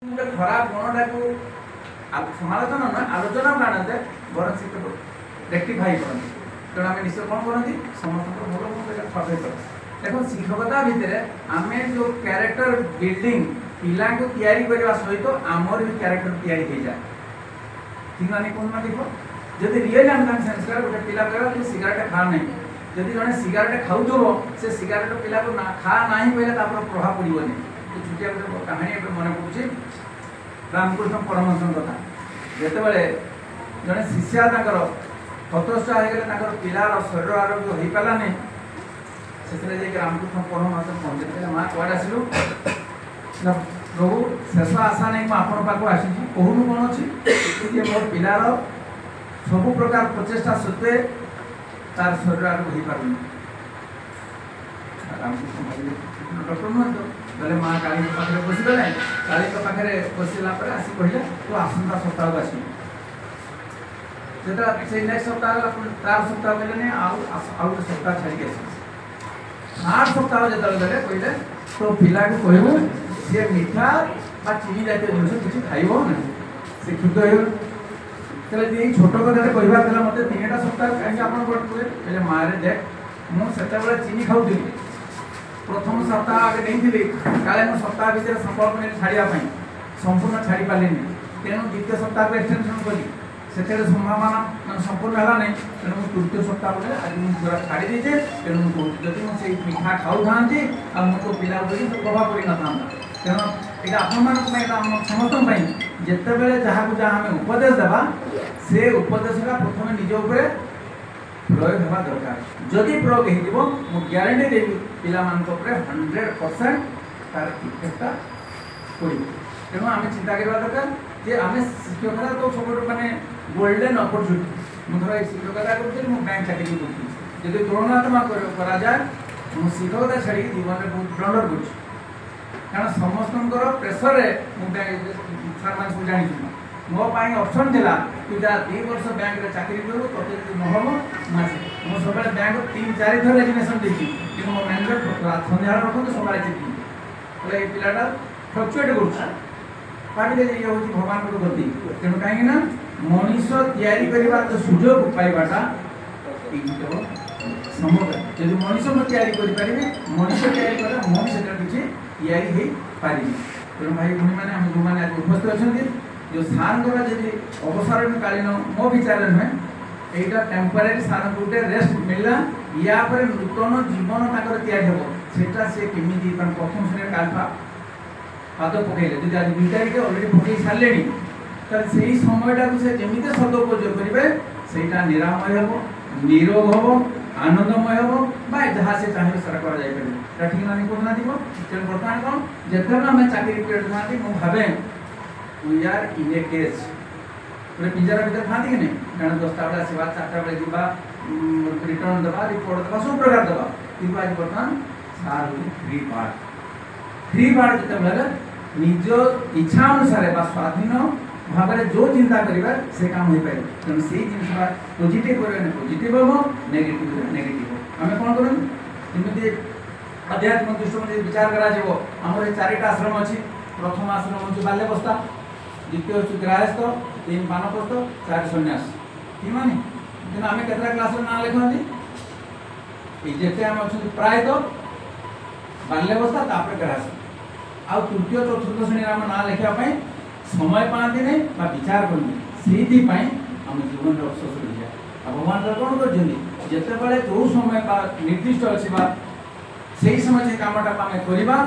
खराब गुणटा को समालोचना ना आलोचना प्राणते बर से रेक्टिफाई करते तेणु आम निश्चय कौन करती समस्त भल गुण फर्फेक्ट देखो शिक्षकता भितर आम जो क्यारेक्टर बिल्डिंग पिला को तैयारी करने सहित आमर भी क्यारेक्टर तैयारी हो जाए ठीक ना कहना देखो जब रियल आम सेंसर गोटे पिला कह तू सिगारेट खा नहीं जब जड़े सिगारेट खाऊ से सिगारेट पिला को खा ना कहले प्रभाव पड़ोनी छुटिया गोटे कहानी मन पड़ुଛି रामकृष्ण परमहंस कथा जितेबाला जड़े शिष्या हतोत्साह होगले पिलार शरीर आरोग्य हो पारानी से रामकृष्ण परमहंस पहुँचे माँ कड़े आसलु प्रभु शेष आशा नहीं मुझे पाक आसी कहून कौन अच्छी मोर पिलार सबु प्रकार प्रचेषा सत्वे तार शरीर आरोग्य हो पार रामकृष्ण डॉक्टर नुहत बोले माँ काली पाखे बसीगले काली पाखे बसला आसी कहले तू आसंता सप्ताह को आस से नेक्स्ट सप्ताह तार सप्ताह कहले आउ सप्ताह छाड़ी आस 8 सप्ताह जो गले कहले तो पिला को कहू सी मीठा चीनी जातीय जिन किसी खाइब ना से क्षुद्ध हो छोट कथा कहबार मत 3टा सप्ताह कहीं आप कहे माँ देख मुझे चीनी खाऊली प्रथम सप्ताह आगे नहीं काले मुझे सप्ताह भितर संकल्प नहीं छाड़ापी संपूर्ण छाड़ी पारे तेणु द्वितीय सप्ताह को एक्सटेंशन कली से संभावना मैं संपूर्ण है नहीं तेणु मुझे तृतीय सप्ताह बोले आज मुझे पूरा छाड़ी देचे तेणु मुझे जब मुझे मीठा खाऊ था मुझे पिला प्रभाव पड़ ना तेणु ये आपण समस्त जिते जहाँ को जहाँ आम उपदेश देवा से उपदेशटा प्रथम निज उपर प्रयोग होगा दरकार जदि प्रयोग हो ग्यारंटी देवी पिला 100% तार इफेक्टा पड़ो तेणु आम चिंता करवा दरकार जे आम शिक्षकता तो सब मानने गोल्डेन अपरच्युनिटी मुझे शिक्षकता कर बैंक चाकरी कर जब तुलनात्मक करा जाए मुझे शिक्षकता छाड़ी जीवन में बहुत ब्लंडर कर कारण समस्त प्रेसर सार मान सब जानी मो ऑप्शन था तू जा 2 वर्ष बैंक रे चाकरी करू तो नहब मुझे सब बैंक 3-4 थर रेजिग्नेशन देखी कि मो मैनेजर सन्ध्या रखते सकाଳେ चेकिंग बोले ये पिलाटा फ्लक्चुएट कर भगवान को गति तेणु कहीं मनीष तैयारी करने जो सुजोग पाइबाटा संभव जब मनीष तैयारी करें मनीष तैयारी कले मनीष किसी तैयारी हो पारि तेणु भाई भूमि मैंने जो मैंने उपस्थित अच्छा जो सार जी अवसरकालीन मो विचार नुहे यहाँ टेम्परारी सार को गोटे रेस्ट मिलला या पर नूतन जीवन तैयारी हम सेटा सी केमी प्रथम श्रेणी काल्फा पाद पकड़े जब आज 2 तारीख अलरेडी पकई सारे तो से समयटा को जमी सदुपयोग करेंगे सेटा निरामय हम निरोग हम आनंदमय हम जहाँ से चाहिए सारा कर ठीक ना कहना थी तेणु बर्तमान कौन जिते आम चाकरी पीरियड था मुझे भावे we are in a cage गोटे पिंजरा भर था कि नहीं कारण 10टा बेले आसवा 4टा बेले जा रिटर्न देवा रिपोर्ट देवा सब प्रकार देवा कि आज बर्तमान सार फ्री पार्ट जिते निज इच्छा अनुसार स्वाधीन भाव में जो चिंता करेंगे से काम हो पाए तेणु से जिन पॉजिटिव करें पॉजिटिव हम नेगेटिव नेगेटिव आम कौन करमी आध्यात्मिक दृष्टि विचार कर 4टा आश्रम अच्छी प्रथम आश्रम हूँ बाल्यवस्था द्वितीय हूँ गृहस्थ 3 बानप्रस्थ 4 सन्यास ठीक मानी कि आम के क्लास ना लिखते जिते आम अच्छा प्रायतः बाल्यवस्था तापर गृहस्थ आउ तृतीय चतुर्थ श्रेणी आम ना लिखापी समय पाती नहीं विचार करते आम जीवन में अफसोस रही जाए भगवान कौन करते जो समय निर्दिष्ट अच्छी से समय से कमटा आम करवा